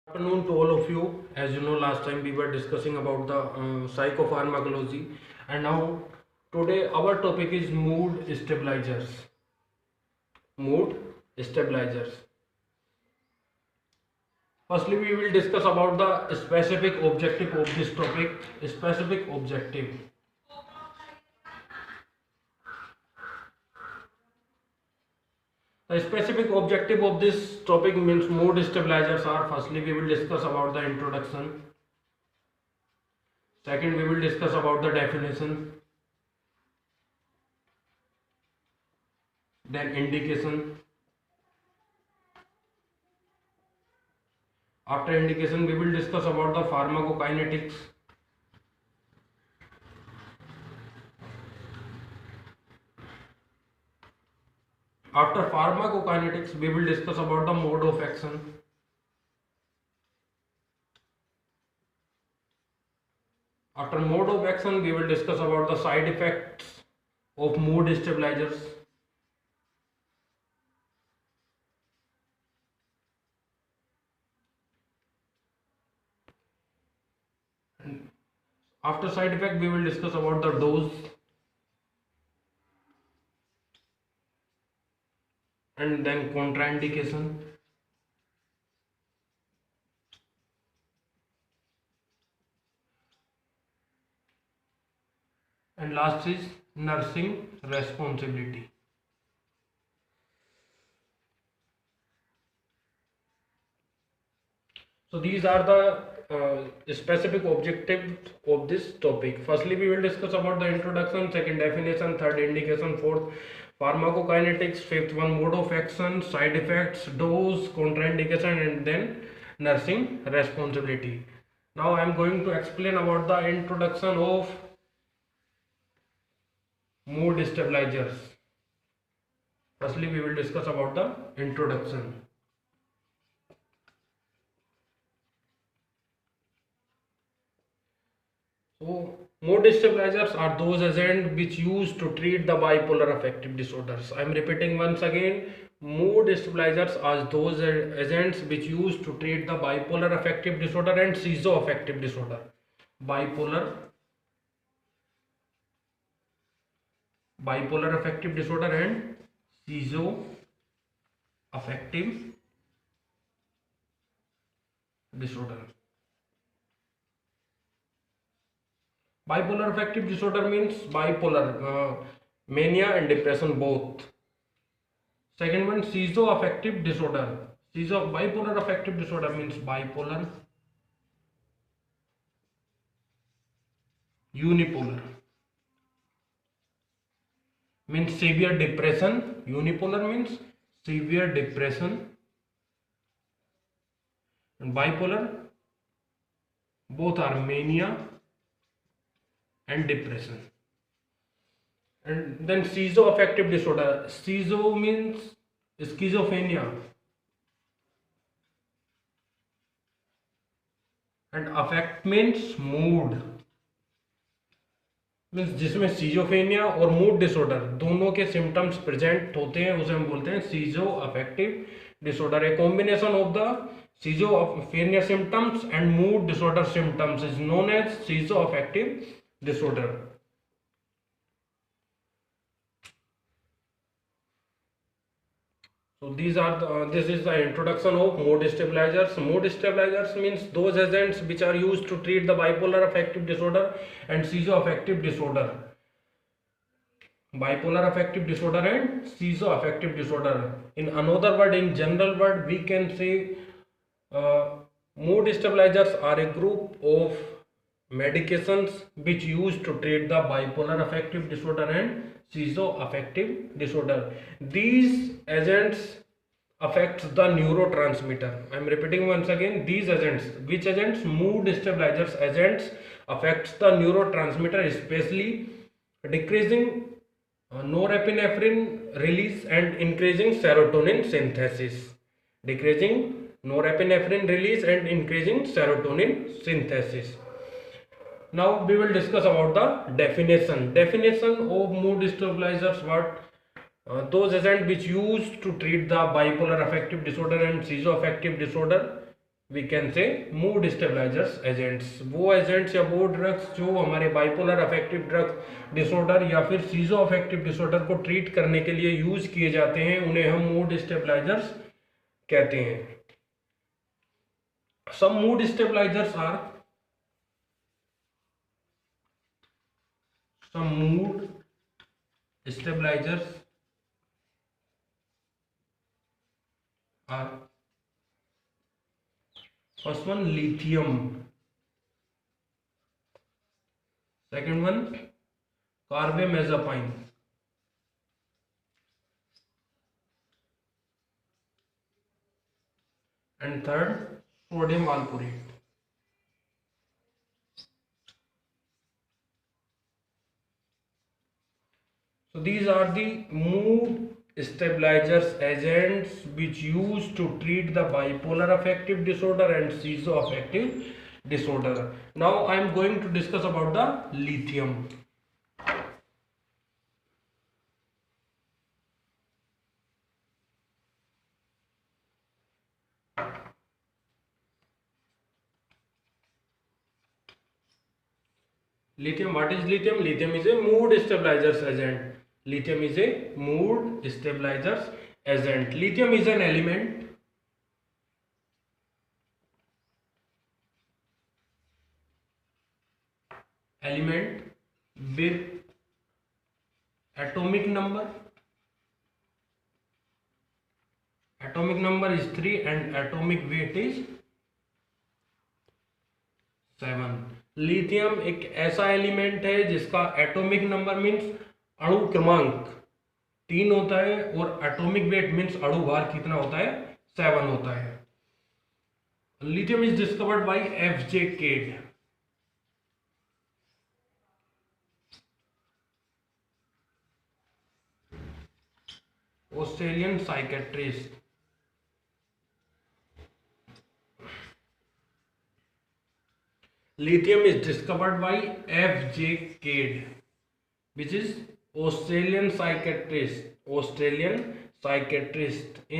Afternoon to all of you. As you know, last time we were discussing about the psychopharmacology, and now today our topic is mood stabilizers. Mood stabilizers. Firstly, we will discuss about the specific objective of this topic. Specific objective. The specific objective of this topic means mood stabilizers are. Firstly, we will discuss about the introduction. Second, we will discuss about the definition. Then indication. After indication, we will discuss about the pharmacokinetics. After pharmacokinetics, we will discuss about the mode of action. After mode of action, we will discuss about the side effects of mood stabilizers. And after side effect, we will discuss about the dose. And then contraindication. And last is nursing responsibility. So these are the specific objectives of this topic. Firstly, we will discuss about the introduction, second definition, third indication, fourth pharmacokinetics, fifth one mode of action, side effects, dose, contraindication, and then nursing responsibility. Now I am going to explain about the introduction of mood stabilizers. Firstly, we will discuss about the introduction. So, mood stabilizers are those agents which used to treat the bipolar affective disorders. I am repeating once again, mood stabilizers are those agents which used to treat the bipolar affective disorder and schizoaffective disorder. Bipolar affective disorder and schizoaffective disorder. Bipolar affective disorder means bipolar, mania and depression both. Second one, schizoaffective disorder. Bipolar affective disorder means bipolar, unipolar means severe depression. Unipolar means severe depression, and bipolar both are mania and depression. And then schizoaffective disorder. Schizo means schizophrenia, and affect means mood, means जिसमें सीजोफेनिया और mood disorder दोनों के symptoms present होते हैं उसे हम बोलते हैं schizoaffective disorder. A combination of the schizophrenia symptoms and mood disorder symptoms is known as schizoaffective disorder. So this is the introduction of mood stabilizers. Mood stabilizers means those agents which are used to treat the bipolar affective disorder and schizoaffective disorder. Bipolar affective disorder and schizoaffective disorder. In another word, in general word, we can say mood stabilizers are a group of medications which used to treat the bipolar affective disorder and schizoaffective disorder. These agents affects the neurotransmitter. I am repeating once again, these agents, which agents? Mood stabilizers agents affects the neurotransmitter, especially decreasing norepinephrine release and increasing serotonin synthesis. Decreasing norepinephrine release and increasing serotonin synthesis. Now we will discuss about the definition. Definition of mood stabilizers. What? Those agents which used to treat the bipolar affective disorder and schizoaffective disorder. We can say mood stabilisers agents, वो agents या वो drugs जो हमारे bipolar affective drug disorder या फिर सीजो affective disorder को treat करने के लिए यूज किए जाते हैं, उन्हें हम मूड स्टेबलाइजर्स कहते हैं. Some mood stabilisers are, some mood stabilizers are, first one lithium, second one carbamazepine, and third sodium valproate. So these are the mood stabilizers agents which used to treat the bipolar affective disorder and schizoaffective disorder. Now I am going to discuss about the lithium. Lithium, what is lithium? Lithium is a mood stabilizers agent. Lithium is a mood stabilizers agent. Lithium is an element with atomic number is 3 and atomic weight is 7. Lithium एक ऐसा element है जिसका atomic number means अणु क्रमांक 3 होता है और atomic weight means अणु भार कितना होता है, 7 होता है. Lithium is discovered by F J. Cade. Australian psychiatrist. Lithium is discovered by F.J. Cade, which is Australian psychiatrist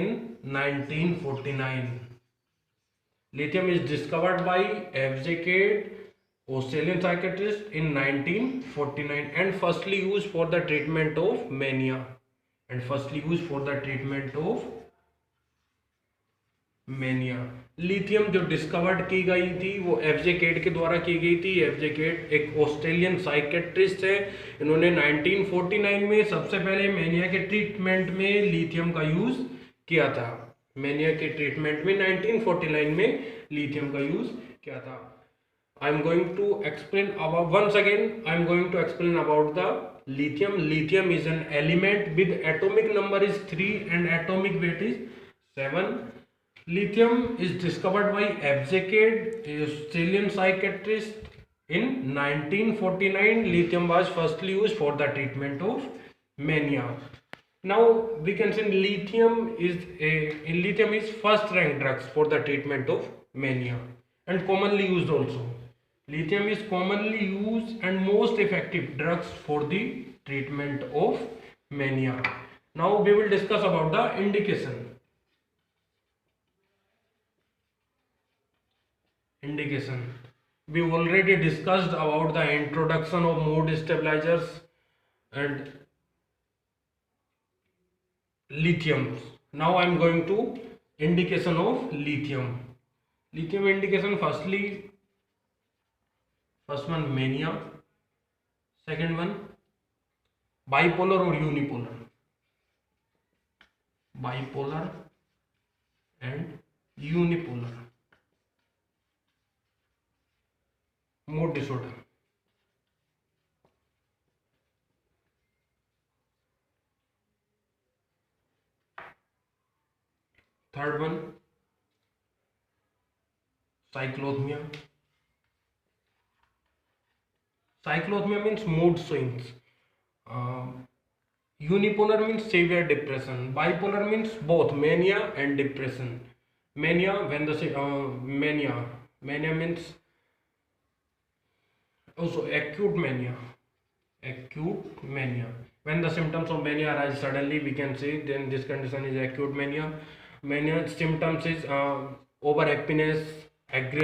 in 1949. Lithium is discovered by F.J. Cade, Australian psychiatrist in 1949 and firstly used for the treatment of mania. Lithium जो discovered की गई थी वो एफ.जे. केड के द्वारा की गई थी. एफ.जे. केड एक ऑस्ट्रेलियन साइकेट्रिस्ट है. इन्होंने 1949 में सबसे पहले मेनिया के ट्रीटमेंट में लिथियम का यूज किया था. 1949 में लिथियम का यूज किया था. I am going to explain about once again. I am going to explain about the lithium. Lithium is an element with atomic number is 3 and atomic weight is 7. Lithium is discovered by F.J. Cade, Australian psychiatrist in 1949. Lithium was firstly used for the treatment of mania. Now we can say lithium is first rank drugs for the treatment of mania and commonly used also. Lithium is commonly used and most effective drugs for the treatment of mania. Now we will discuss about the indication. We already discussed about the introduction of mood stabilizers and lithium. Now I am going to indication of lithium. Lithium indication, first one mania, second one bipolar or unipolar, bipolar and unipolar mood disorder. Third one cyclothymia. Cyclothymia means mood swings. Unipolar means severe depression. Bipolar means both mania and depression. Mania means also acute mania. When the symptoms of mania arise suddenly, we can say then this condition is acute mania. Mania symptoms is over happiness, aggression,